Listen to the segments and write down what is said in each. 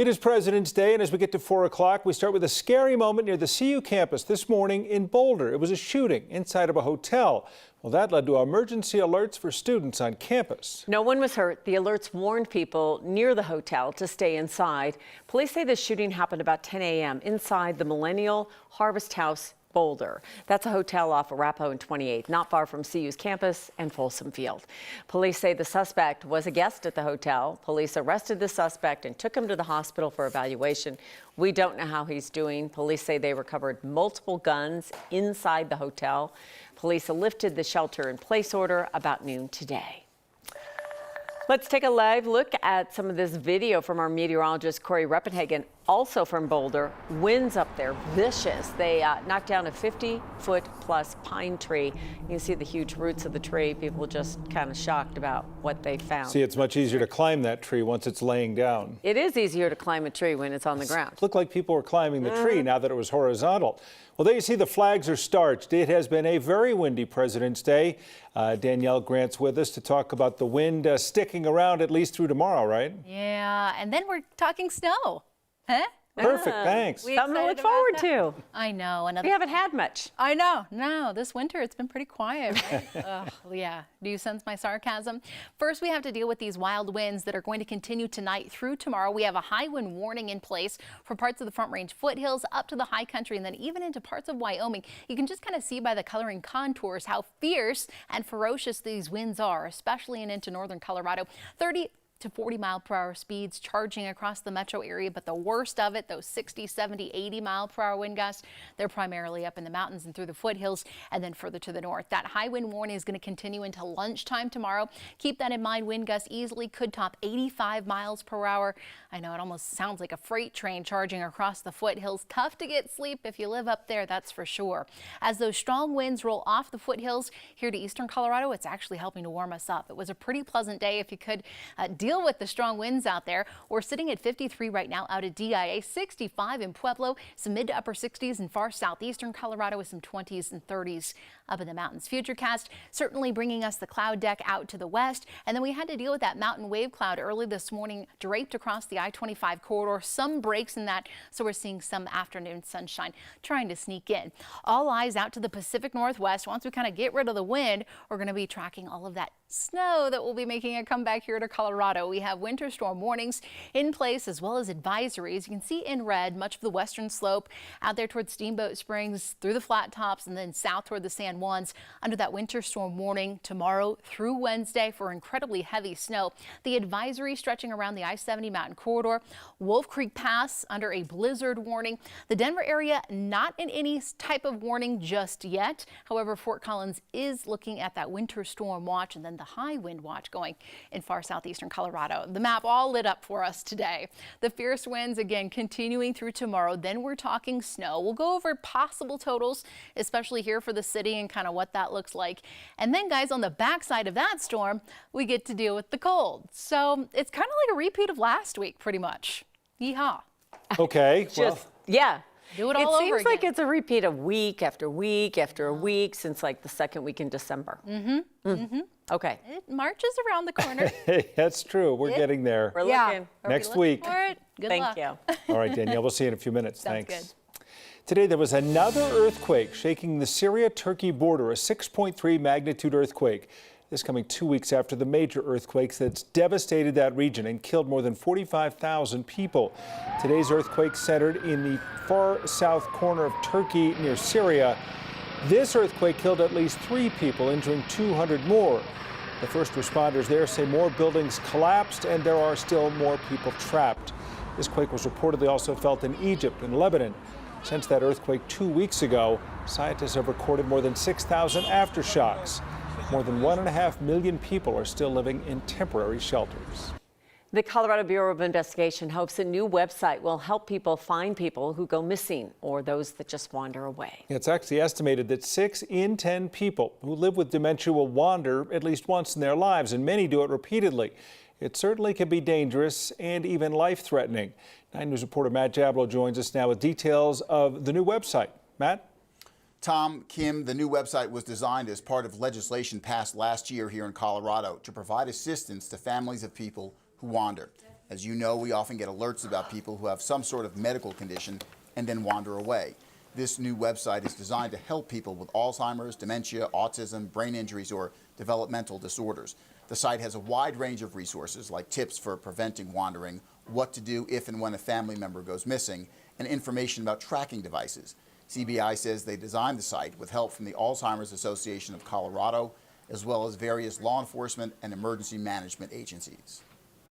It is President's Day, and as we get to 4 o'clock, we start with a scary moment near the CU campus this morning in Boulder. It was a shooting inside of a hotel. Well, that led to emergency alerts for students on campus. No one was hurt. The alerts warned people near the hotel to stay inside. Police say the shooting happened about 10 a.m. inside the Millennial Harvest House, Boulder. That's a hotel off Arapahoe and 28th, not far from CU's campus and Folsom Field. Police say the suspect was a guest at the hotel. Police arrested the suspect and took him to the hospital for evaluation. We don't know how he's doing. Police say they recovered multiple guns inside the hotel. Police lifted the shelter-in-place order about noon today. Let's take a live look at some of this video from our meteorologist, Corey Reppenhagen, also from Boulder. Winds up there, vicious. They knocked down a 50-foot-plus pine tree. You can see the huge roots of the tree. People just kind of shocked about what they found. See, it's much easier to climb that tree once it's laying down. It is easier to climb a tree when it's on the ground. It looked like people were climbing the tree now that it was horizontal. Well, there you see the flags are starched. It has been a very windy President's Day. Danielle Grant's with us to talk about the wind sticking around at least through tomorrow, right? Yeah, and then we're talking snow. Huh? Perfect, thanks. Something to look forward to. I know. We haven't had much. I know. No, this winter it's been pretty quiet, right? Yeah. Do you sense my sarcasm? First, we have to deal with these wild winds that are going to continue tonight through tomorrow. We have a high wind warning in place for parts of the Front Range foothills up to the high country and then even into parts of Wyoming. You can just kind of see by the coloring contours how fierce and ferocious these winds are, especially into northern Colorado. 30 to 40-mile-per-hour speeds charging across the metro area, but the worst of it, those 60, 70, 80-mile-per-hour wind gusts, they're primarily up in the mountains and through the foothills and then further to the north. That high wind warning is going to continue until lunchtime tomorrow. Keep that in mind. Wind gusts easily could top 85 miles per hour. I know it almost sounds like a freight train charging across the foothills. Tough to get sleep if you live up there, that's for sure. As those strong winds roll off the foothills here to eastern Colorado, it's actually helping to warm us up. It was a pretty pleasant day if you could deal with the strong winds out there. We're sitting at 53 right now out at DIA, 65 in Pueblo, some mid to upper 60s in far southeastern Colorado with some 20s and 30s up in the mountains. Futurecast certainly bringing us the cloud deck out to the west, and then we had to deal with that mountain wave cloud early this morning draped across the I-25 corridor. Some breaks in that, so we're seeing some afternoon sunshine trying to sneak in. All eyes out to the Pacific Northwest. Once we kind of get rid of the wind, we're going to be tracking all of that snow that will be making a comeback here to Colorado. We have winter storm warnings in place as well as advisories. You can see in red much of the western slope out there towards Steamboat Springs through the flat tops and then south toward the San Juans under that winter storm warning tomorrow through Wednesday for incredibly heavy snow. The advisory stretching around the I-70 mountain corridor. Wolf Creek Pass under a blizzard warning. The Denver area not in any type of warning just yet. However, Fort Collins is looking at that winter storm watch and then the high wind watch going in far southeastern Colorado. The map all lit up for us today. The fierce winds again continuing through tomorrow. Then we're talking snow. We'll go over possible totals, especially here for the city and kind of what that looks like. And then guys, on the backside of that storm, we get to deal with the cold. So it's kind of like a repeat of last week, pretty much. Yeehaw. Okay. Yeah. Do it all over again. It seems like it's a repeat of week after week after a week since like the second week in December. Okay. March is around the corner. That's true. We're getting there. We're looking. Next week. For it? Good luck. Thank you. All right, Danielle, we'll see you in a few minutes. Sounds Thanks. good. Today, there was another earthquake shaking the Syria-Turkey border, a 6.3 magnitude earthquake. This coming 2 weeks after the major earthquakes that's devastated that region and killed more than 45,000 people. Today's earthquake centered in the far south corner of Turkey near Syria. This earthquake killed at least 3 people, injuring 200 more. The first responders there say more buildings collapsed and there are still more people trapped. This quake was reportedly also felt in Egypt and Lebanon. Since that earthquake 2 weeks ago, scientists have recorded more than 6,000 aftershocks. More than 1.5 million people are still living in temporary shelters. The Colorado Bureau of Investigation hopes a new website will help people find people who go missing or those that just wander away. It's actually estimated that 6 in 10 people who live with dementia will wander at least once in their lives, and many do it repeatedly. It certainly can be dangerous and even life-threatening. 9 News reporter Matt Jablow joins us now with details of the new website. Matt? Tom, Kim, the new website was designed as part of legislation passed last year here in Colorado to provide assistance to families of people who wander. As you know, we often get alerts about people who have some sort of medical condition and then wander away. This new website is designed to help people with Alzheimer's, dementia, autism, brain injuries, or developmental disorders. The site has a wide range of resources like tips for preventing wandering, what to do if and when a family member goes missing, and information about tracking devices. CBI says they designed the site with help from the Alzheimer's Association of Colorado, as well as various law enforcement and emergency management agencies.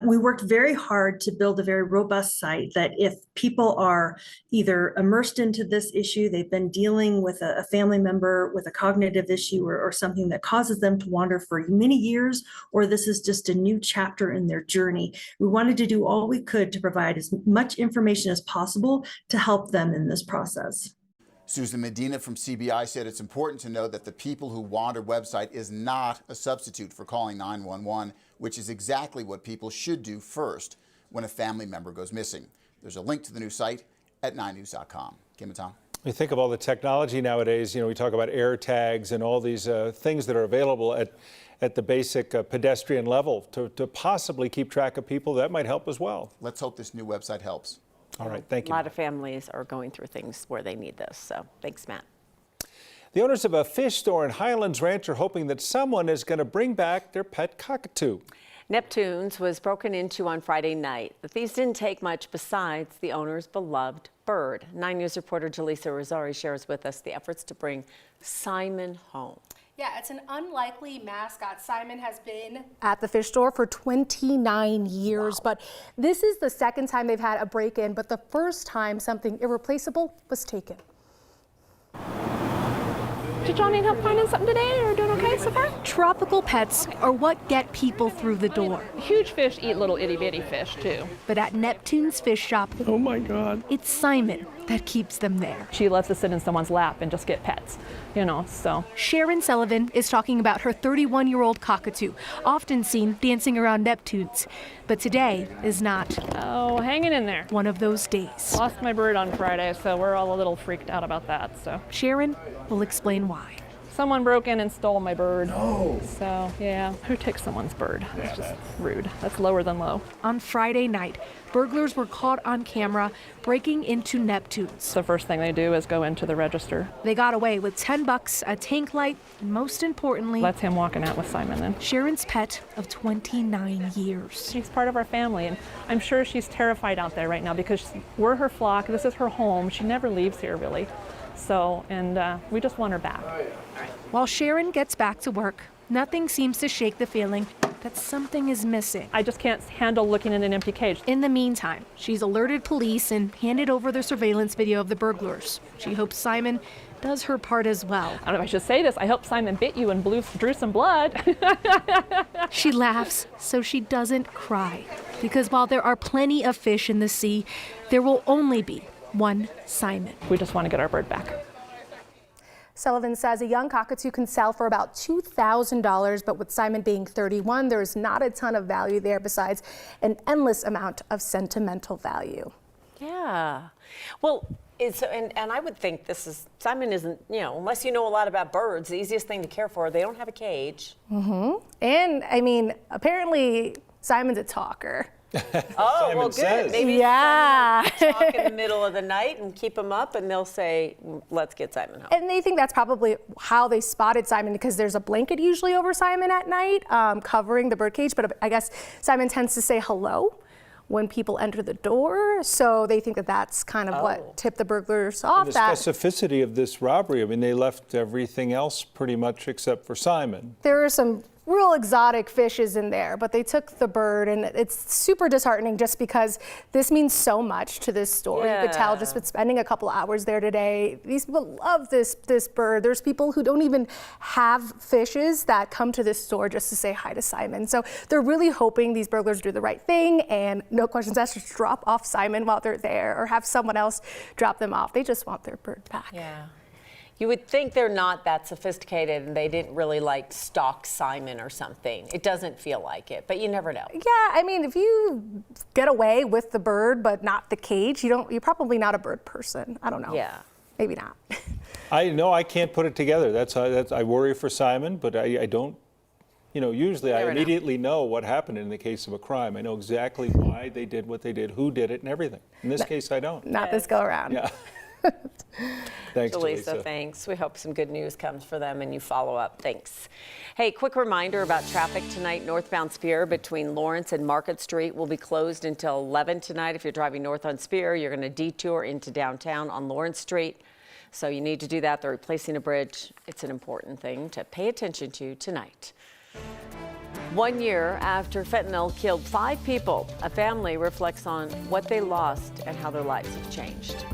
We worked very hard to build a very robust site that if people are either immersed into this issue, they've been dealing with a family member with a cognitive issue or something that causes them to wander for many years, or this is just a new chapter in their journey, we wanted to do all we could to provide as much information as possible to help them in this process. Susan Medina from CBI said it's important to know that the People Who Wander website is not a substitute for calling 911, which is exactly what people should do first when a family member goes missing. There's a link to the new site at 9news.com. Kim and Tom. We think of all the technology nowadays. You know, we talk about air tags and all these things that are available at the basic pedestrian level to possibly keep track of people. That might help as well. Let's hope this new website helps. All right, thank you. A lot of families are going through things where they need this, so thanks, Matt. The owners of a fish store in Highlands Ranch are hoping that someone is going to bring back their pet cockatoo. Neptune's was broken into on Friday night. The thieves didn't take much besides the owner's beloved bird. 9 News reporter Jaleesa Rosari shares with us the efforts to bring Simon home. Yeah, it's an unlikely mascot. Simon has been at the fish store for 29 years, but this is the second time they've had a break-in, but the first time something irreplaceable was taken. Did y'all need help finding something today, or doing okay so far? Tropical pets are what get people through the door. Huge fish eat little itty-bitty fish, too. But at Neptune's fish shop, Oh my God. it's Simon that keeps them there. She loves to sit in someone's lap and just get pets, you know, so. Sharon Sullivan is talking about her 31-year-old cockatoo, often seen dancing around Neptune's. But today is not Oh, hanging in there. one of those days. Lost my bird on Friday, so we're all a little freaked out about that, so. Sharon will explain why. Someone broke in and stole my bird. No. So, yeah, who takes someone's bird? It's just rude. That's lower than low. On Friday night, burglars were caught on camera breaking into Neptune's. The first thing they do is go into the register. They got away with $10, a tank light, and most importantly, That's him walking out with Simon then. Sharon's pet of 29 years. She's part of our family, and I'm sure she's terrified out there right now because we're her flock. This is her home. She never leaves here, really. So, and we just want her back. While Sharon gets back to work, nothing seems to shake the feeling that something is missing. I just can't handle looking in an empty cage. In the meantime, she's alerted police and handed over the surveillance video of the burglars. She hopes Simon does her part as well. I don't know if I should say this. I hope Simon bit you and drew some blood. She laughs so she doesn't cry, because while there are plenty of fish in the sea, there will only be one Simon. We just want to get our bird back. Sullivan says a young cockatoo can sell for about $2,000, but with Simon being 31, there's not a ton of value there besides an endless amount of sentimental value. Yeah. Well, and I would think Simon isn't, you know, unless you know a lot about birds, the easiest thing to care for. They don't have a cage. Mm-hmm. And I mean, apparently Simon's a talker. Oh, well, good. says. Maybe Yeah. Simon will talk in the middle of the night and keep him up, and they'll say, let's get Simon home. And they think that's probably how they spotted Simon, because there's a blanket usually over Simon at night covering the birdcage. But I guess Simon tends to say hello when people enter the door. So they think that that's kind of what tipped the burglars off. The specificity of this robbery, I mean, they left everything else pretty much except for Simon. There are some real exotic fishes in there, but they took the bird, and it's super disheartening just because this means so much to this store. You could tell just with spending a couple hours there today. These people love this bird. There's people who don't even have fishes that come to this store just to say hi to Simon. So they're really hoping these burglars do the right thing and no questions asked, just drop off Simon while they're there or have someone else drop them off. They just want their bird back. Yeah. You would think they're not that sophisticated and they didn't really like stalk Simon or something. It doesn't feel like it, but you never know. Yeah, I mean, if you get away with the bird but not the cage, you're probably not a bird person. I don't know. Yeah. Maybe not. I know I can't put it together. I worry for Simon, but I don't You know, usually I Never know. immediately know what happened in the case of a crime. I know exactly why they did what they did, who did it, and everything. In this case, I don't. Not this go around. Yeah. Thanks, Jaleesa, Jaleesa. thanks. We hope some good news comes for them and you follow up. Thanks. Hey, quick reminder about traffic tonight. Northbound Spear between Lawrence and Market Street will be closed until 11 tonight. If you're driving north on Spear, you're going to detour into downtown on Lawrence Street. So you need to do that. They're replacing a bridge. It's an important thing to pay attention to tonight. 1 year after fentanyl killed 5 people, a family reflects on what they lost and how their lives have changed.